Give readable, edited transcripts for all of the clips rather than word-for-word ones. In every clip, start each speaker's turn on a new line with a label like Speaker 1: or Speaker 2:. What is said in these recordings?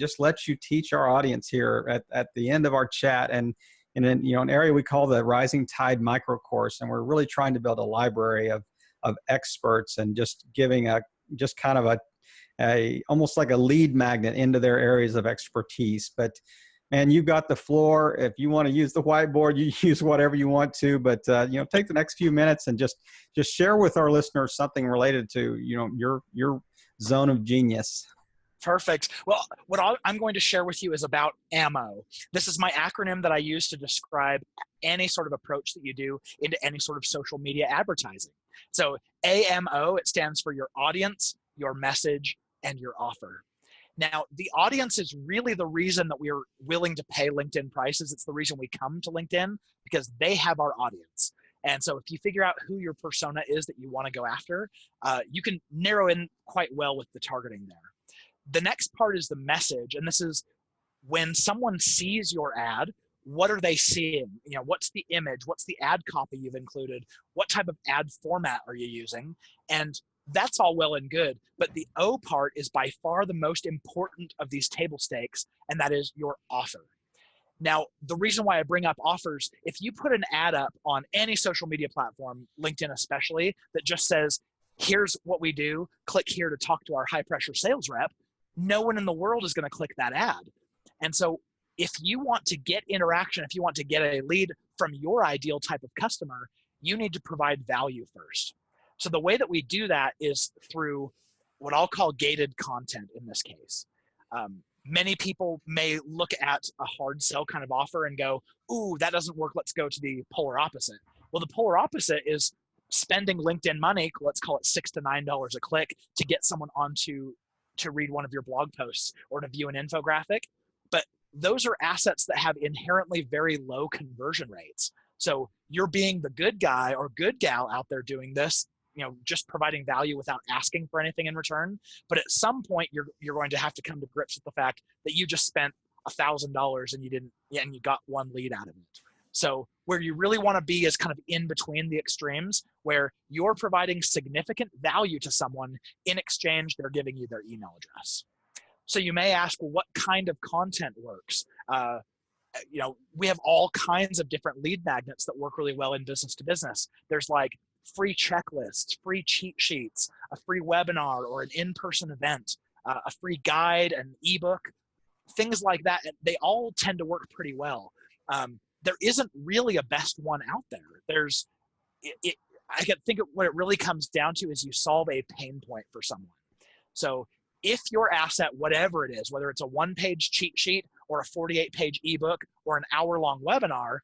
Speaker 1: just let you teach our audience here at the end of our chat, and in an area we call the Rising Tide Micro Course, and we're really trying to build a library of experts and just giving just kind of a almost like a lead magnet into their areas of expertise. But man, you've got the floor. If you want to use the whiteboard, you use whatever you want to, but take the next few minutes and just share with our listeners something related to your zone of genius.
Speaker 2: Perfect. Well, what I'm going to share with you is about AMO. This is my acronym that I use to describe any sort of approach that you do into any sort of social media advertising. So AMO, it stands for your audience, your message, and your offer. Now, the audience is really the reason that we're willing to pay LinkedIn prices. It's the reason we come to LinkedIn, because they have our audience. And so if you figure out who your persona is that you want to go after, you can narrow in quite well with the targeting there. The next part is the message. And this is when someone sees your ad, what are they seeing? What's the image? What's the ad copy you've included? What type of ad format are you using? And that's all well and good, but the O part is by far the most important of these table stakes, and that is your offer. Now, the reason why I bring up offers, if you put an ad up on any social media platform, LinkedIn especially, that just says, here's what we do, click here to talk to our high pressure sales rep, no one in the world is going to click that ad. And so if you want to get interaction, if you want to get a lead from your ideal type of customer, you need to provide value first. So the way that we do that is through what I'll call gated content in this case. Many people may look at a hard sell kind of offer and go, ooh, that doesn't work. Let's go to the polar opposite. Well, the polar opposite is spending LinkedIn money, let's call it $6 to $9 a click, to get someone to read one of your blog posts or to view an infographic. But those are assets that have inherently very low conversion rates. So you're being the good guy or good gal out there doing this, just providing value without asking for anything in return. But at some point, you're going to have to come to grips with the fact that you just spent $1,000 and you got one lead out of it. So where you really want to be is kind of in between the extremes, where you're providing significant value to someone. In exchange, they're giving you their email address. So you may ask, well, what kind of content works? We have all kinds of different lead magnets that work really well in business to business. There's like free checklists, free cheat sheets, a free webinar or an in-person event, a free guide, an ebook, things like that. They all tend to work pretty well. There isn't really a best one out there. I can think of what it really comes down to is you solve a pain point for someone. So if your asset, whatever it is, whether it's a one-page cheat sheet or a 48-page ebook or an hour-long webinar,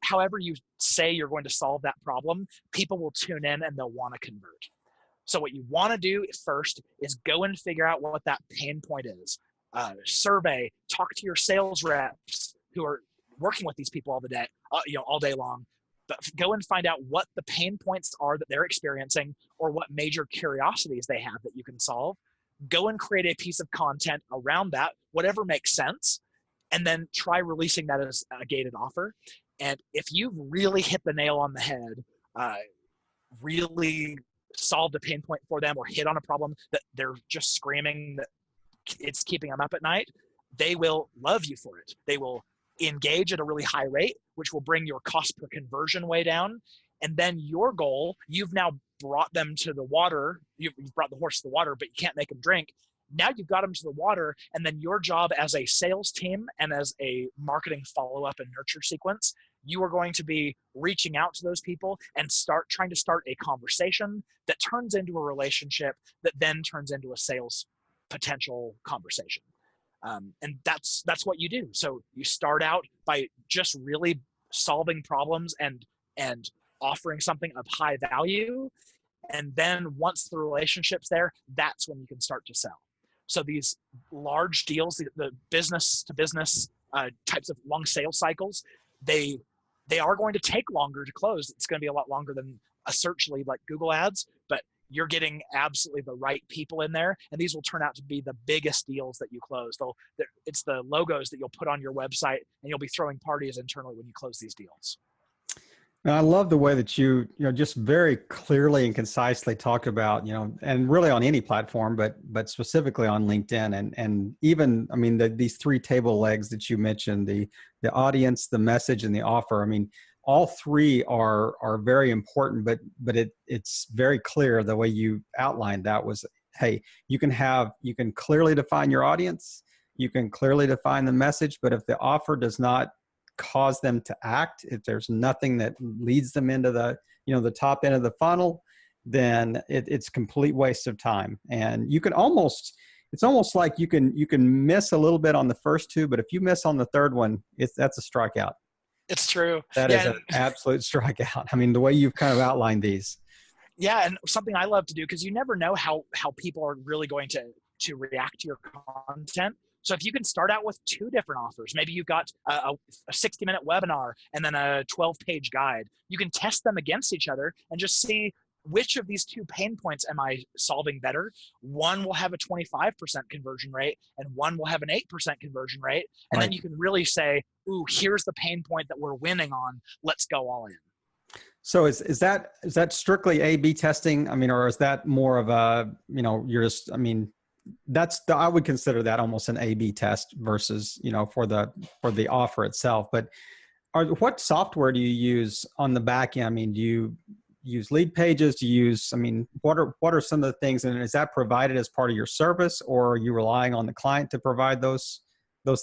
Speaker 2: however you say you're going to solve that problem, people will tune in and they'll want to convert. So what you want to do first is go and figure out what that pain point is. Survey, talk to your sales reps who are working with these people all day long. But go and find out what the pain points are that they're experiencing or what major curiosities they have that you can solve. Go and create a piece of content around that, whatever makes sense, and then try releasing that as a gated offer. And if you've really hit the nail on the head, really solved a pain point for them or hit on a problem that they're just screaming that it's keeping them up at night, they will love you for it. They will engage at a really high rate, which will bring your cost per conversion way down. And then your goal, you've now brought them to the water. You've brought the horse to the water, but you can't make them drink. Now you've got them to the water, and then your job as a sales team and as a marketing follow-up and nurture sequence, you are going to be reaching out to those people and trying to start a conversation that turns into a relationship that then turns into a sales potential conversation. And that's what you do. So you start out by just really solving problems and offering something of high value. And then once the relationship's there, that's when you can start to sell. So these large deals, the business to business types of long sales cycles, they are going to take longer to close. It's going to be a lot longer than a search lead like Google Ads, but you're getting absolutely the right people in there. And these will turn out to be the biggest deals that you close. It's the logos that you'll put on your website, and you'll be throwing parties internally when you close these deals.
Speaker 1: And I love the way that just very clearly and concisely talk about, and really on any platform, but specifically on LinkedIn, and even, I mean, these three table legs that you mentioned, the audience, the message, and the offer. I mean, all three are very important, but it's very clear the way you outlined that was, hey, you can clearly define your audience, you can clearly define the message, but if the offer does not cause them to act, if there's nothing that leads them into the top end of the funnel, then it's complete waste of time. And it's almost like you can miss a little bit on the first two, but if you miss on the third one, that's a strikeout.
Speaker 2: It's true.
Speaker 1: That is an absolute strikeout. I mean, the way you've kind of outlined these.
Speaker 2: Yeah, and something I love to do, because you never know how people are really going to react to your content. So if you can start out with two different offers, maybe you've got a 60-minute webinar and then a 12-page guide, you can test them against each other and just see which of these two pain points am I solving better. One will have a 25% conversion rate and one will have an 8% conversion rate. And then you can really say, ooh, here's the pain point that we're winning on. Let's go all in.
Speaker 1: So is that strictly A/B testing? I mean, or is that more of a, I mean, I would consider that almost an A/B test versus, for the offer itself. But what software do you use on the back end? I mean, do you use Lead Pages? Do you use, I mean, what are some of the things, and is that provided as part of your service, or are you relying on the client to provide those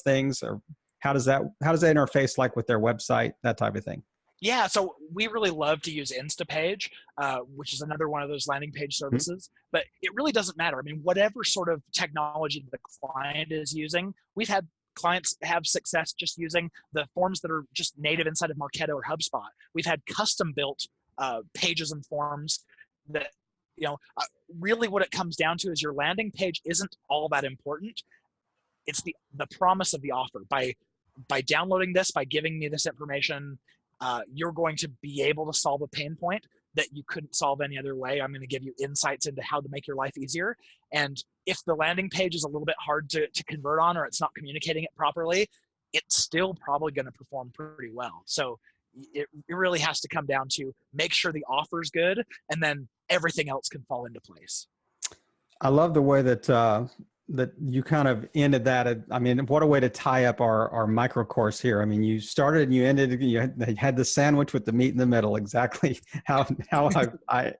Speaker 1: things? Or how does that interface like with their website, that type of thing?
Speaker 2: Yeah, so we really love to use Instapage, which is another one of those landing page services, but it really doesn't matter. I mean, whatever sort of technology the client is using, we've had clients have success just using the forms that are just native inside of Marketo or HubSpot. We've had custom built pages and forms that, really what it comes down to is your landing page isn't all that important. It's the promise of the offer. By downloading this, by giving me this information, you're going to be able to solve a pain point that you couldn't solve any other way. I'm going to give you insights into how to make your life easier. And if the landing page is a little bit hard to convert on, or it's not communicating it properly, it's still probably going to perform pretty well. So it really has to come down to make sure the offer's good, and then everything else can fall into place.
Speaker 1: I love the way that you kind of ended that. I mean, what a way to tie up our micro course here. I mean, you started and you ended, you had the sandwich with the meat in the middle, exactly how I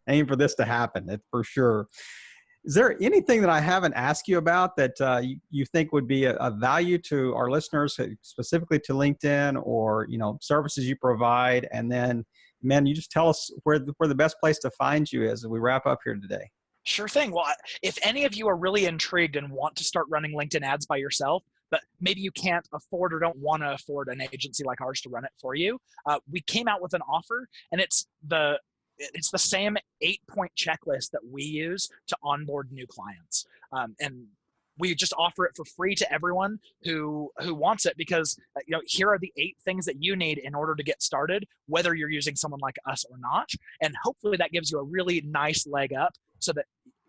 Speaker 1: aim for this to happen, for sure. Is there anything that I haven't asked you about that you think would be a value to our listeners, specifically to LinkedIn, or, services you provide? And then, man, you just tell us where the best place to find you is as we wrap up here today.
Speaker 2: Sure thing. Well, if any of you are really intrigued and want to start running LinkedIn ads by yourself, but maybe you can't afford or don't want to afford an agency like ours to run it for you, we came out with an offer, and it's the same 8-point checklist that we use to onboard new clients. And we just offer it for free to everyone who wants it, because here are the 8 things that you need in order to get started, whether you're using someone like us or not. And hopefully that gives you a really nice leg up so that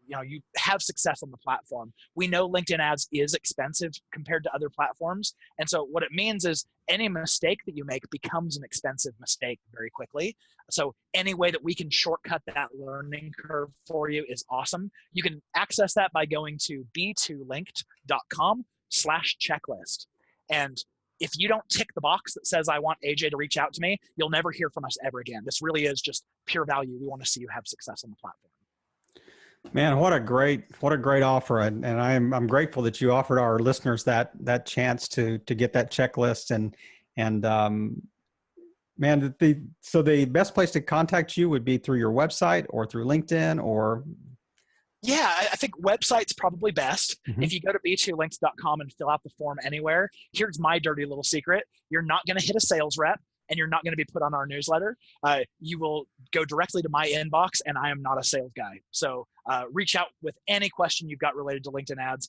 Speaker 2: you have success on the platform. We know LinkedIn ads is expensive compared to other platforms. And so what it means is any mistake that you make becomes an expensive mistake very quickly. So any way that we can shortcut that learning curve for you is awesome. You can access that by going to b2linked.com/checklist. And if you don't tick the box that says, I want AJ to reach out to me, you'll never hear from us ever again. This really is just pure value. We want to see you have success on the platform.
Speaker 1: Man, what a great offer. And I'm grateful that you offered our listeners that chance to get that checklist. And man, so the best place to contact you would be through your website or through LinkedIn, or?
Speaker 2: Yeah, I think website's probably best. Mm-hmm. If you go to b2linked.com and fill out the form anywhere, here's my dirty little secret. You're not going to hit a sales rep, and you're not going to be put on our newsletter. You will go directly to my inbox, and I am not a sales guy. So reach out with any question you've got related to LinkedIn ads.